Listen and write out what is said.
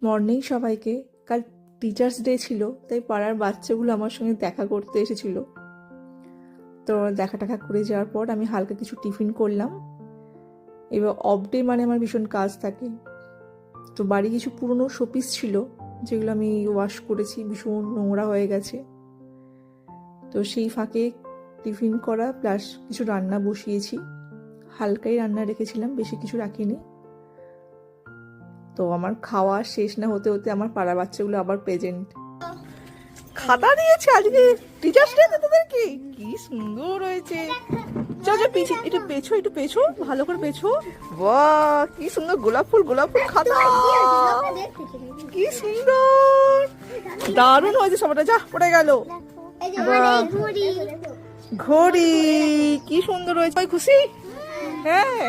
Morning সবাইকে। কাল teachers day ছিল, তাই পাড়ার বাচ্চাগুলো আমার সঙ্গে দেখা করতে এসেছিল। তো দেখা টাকা করে যাওয়ার পর আমি হালকা কিছু টিফিন করলাম। এবার অফ ডে মানে আমার ভীষণ কাজ থাকে। তো বাড়ি কিছু পুরনো শোপিস ছিল, যেগুলো আমি ওয়াশ করেছি, ভীষণ নোংরা হয়ে গেছে। তো সেই ফাঁকে টিফিন করা প্লাস কিছু রান্না বসিয়েছি। হালকাই রান্না রেখেছিলাম, বেশি কিছু রাখিনি। তো আমার খাওয়া শেষ না হতে হতে আমার পাড়ার বাচ্চাগুলো আবার প্রেজেন্ট। খাতা দিয়েছে আজকে টিচার্স ডে তোদেরকে, কি সুন্দর হয়েছে। চল চল পিছে একটু পেছো, একটু পেছো, ভালো করে পেছো। বাহ কি সুন্দর গোলাপ ফুল খাতা, কি সুন্দর, দারুণ হয়েছে সবটা। যা পড়ে গেল ঘড়ি, কি সুন্দর হয়েছে। খুশি? হ্যাঁ।